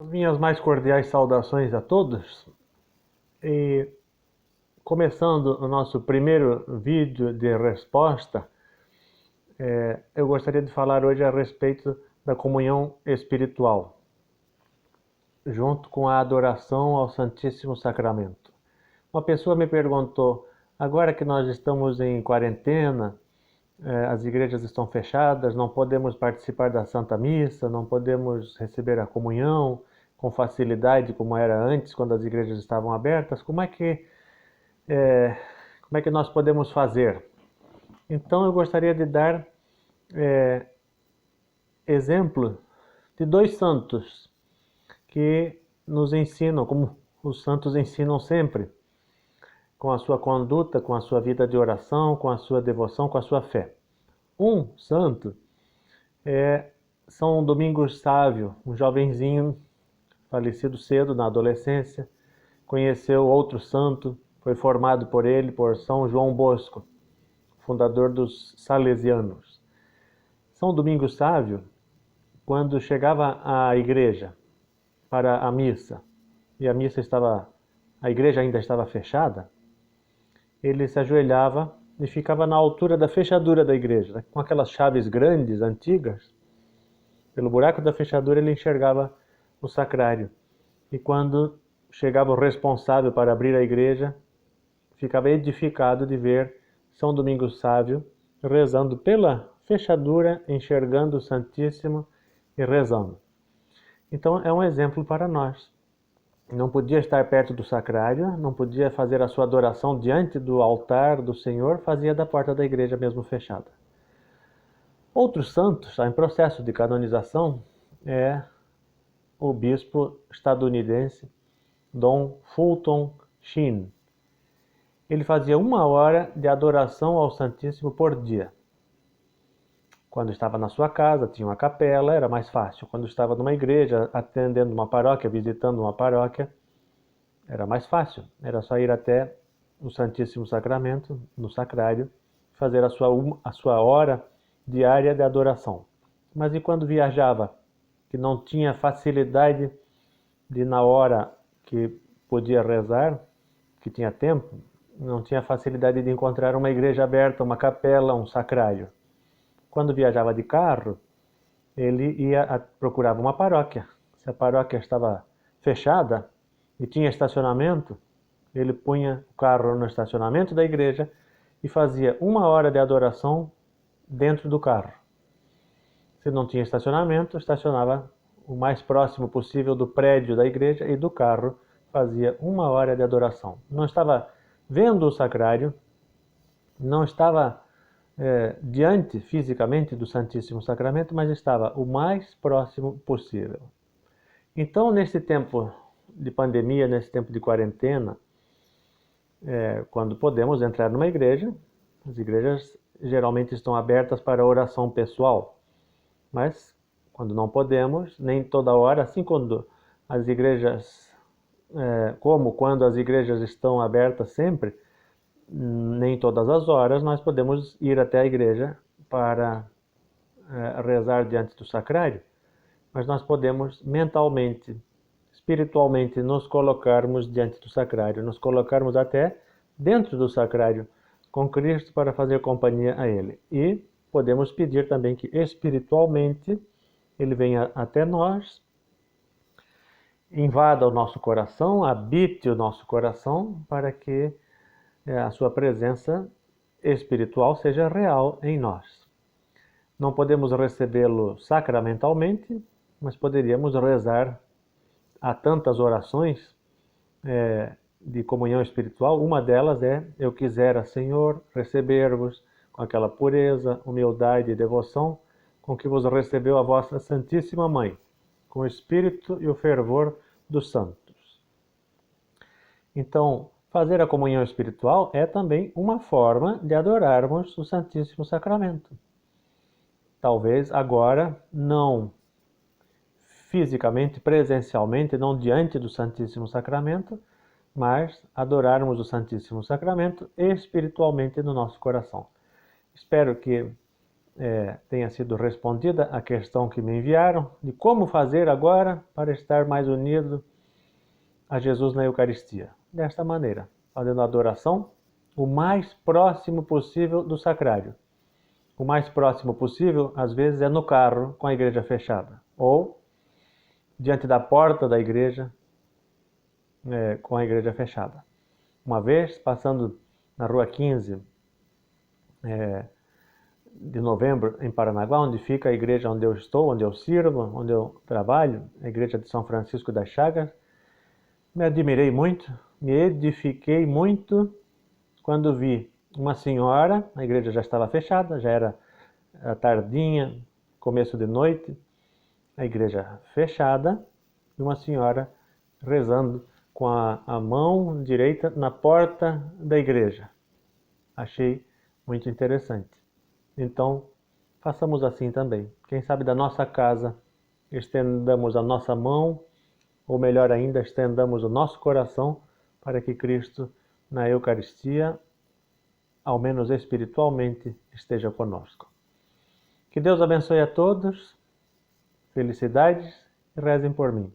Minhas mais cordiais saudações a todos. E começando o nosso primeiro vídeo de resposta, eu gostaria de falar hoje a respeito da comunhão espiritual, junto com a adoração ao Santíssimo Sacramento. Uma pessoa me perguntou, agora que nós estamos em quarentena, as igrejas estão fechadas, não podemos participar da Santa Missa, não podemos receber a comunhão com facilidade como era antes, quando as igrejas estavam abertas. Como é que nós podemos fazer? Então eu gostaria de dar exemplo de dois santos que nos ensinam, como os santos ensinam sempre, com a sua conduta, com a sua vida de oração, com a sua devoção, com a sua fé. Um santo é São Domingos Sávio, um jovenzinho falecido cedo na adolescência, conheceu outro santo, foi formado por ele, por São João Bosco, fundador dos Salesianos. São Domingos Sávio, quando chegava à igreja para a missa, e a igreja ainda estava fechada, ele se ajoelhava e ficava na altura da fechadura da igreja, né? Com aquelas chaves grandes, antigas. Pelo buraco da fechadura ele enxergava o sacrário. E quando chegava o responsável para abrir a igreja, ficava edificado de ver São Domingos Sávio rezando pela fechadura, enxergando o Santíssimo e rezando. Então é um exemplo para nós. Não podia estar perto do sacrário, não podia fazer a sua adoração diante do altar do Senhor, fazia da porta da igreja mesmo fechada. Outros santos, está em processo de canonização, é o bispo estadunidense Dom Fulton Sheen. Ele fazia 1 hora de adoração ao Santíssimo por dia. Quando estava na sua casa, tinha uma capela, era mais fácil. Quando estava numa igreja, atendendo uma paróquia, visitando uma paróquia, era mais fácil. Era só ir até o Santíssimo Sacramento, no sacrário, fazer a sua hora diária de adoração. Mas e quando viajava, que não tinha facilidade de, na hora que podia rezar, que tinha tempo, não tinha facilidade de encontrar uma igreja aberta, uma capela, um sacrário. Quando viajava de carro, ele procurava uma paróquia. Se a paróquia estava fechada e tinha estacionamento, ele punha o carro no estacionamento da igreja e fazia 1 hora de adoração dentro do carro. Se não tinha estacionamento, estacionava o mais próximo possível do prédio da igreja e do carro fazia 1 hora de adoração. Não estava vendo o sacrário, não estava diante fisicamente do Santíssimo Sacramento, mas estava o mais próximo possível. Então, nesse tempo de pandemia, nesse tempo de quarentena, quando podemos entrar numa igreja, as igrejas geralmente estão abertas para oração pessoal, mas quando não podemos, nem toda hora, assim quando as igrejas, quando as igrejas estão abertas sempre, nem todas as horas nós podemos ir até a igreja para rezar diante do sacrário, mas nós podemos mentalmente, espiritualmente nos colocarmos diante do sacrário, nos colocarmos até dentro do sacrário com Cristo para fazer companhia a Ele. E podemos pedir também que espiritualmente Ele venha até nós, invada o nosso coração, habite o nosso coração, para que a sua presença espiritual seja real em nós. Não podemos recebê-lo sacramentalmente, mas poderíamos rezar a tantas orações de comunhão espiritual. Uma delas é: eu quisera, Senhor, receber-vos com aquela pureza, humildade e devoção com que vos recebeu a vossa Santíssima Mãe, com o espírito e o fervor dos santos. Então, fazer a comunhão espiritual é também uma forma de adorarmos o Santíssimo Sacramento. Talvez agora não fisicamente, presencialmente, não diante do Santíssimo Sacramento, mas adorarmos o Santíssimo Sacramento espiritualmente no nosso coração. Espero que tenha sido respondida a questão que me enviaram de como fazer agora para estar mais unido a Jesus na Eucaristia. Desta maneira, fazendo a adoração o mais próximo possível do sacrário. O mais próximo possível, às vezes, é no carro com a igreja fechada, ou diante da porta da igreja com a igreja fechada. Uma vez, passando na Rua 15 de Novembro, em Paranaguá, onde fica a igreja onde eu estou, onde eu sirvo, onde eu trabalho, a igreja de São Francisco das Chagas, me admirei muito, me edifiquei muito quando vi uma senhora, a igreja já estava fechada, já era tardinha, começo de noite, a igreja fechada, e uma senhora rezando com a mão direita na porta da igreja. Achei muito interessante. Então, façamos assim também. Quem sabe da nossa casa, estendamos a nossa mão, ou melhor ainda, estendamos o nosso coração para que Cristo, na Eucaristia, ao menos espiritualmente, esteja conosco. Que Deus abençoe a todos, felicidades e rezem por mim.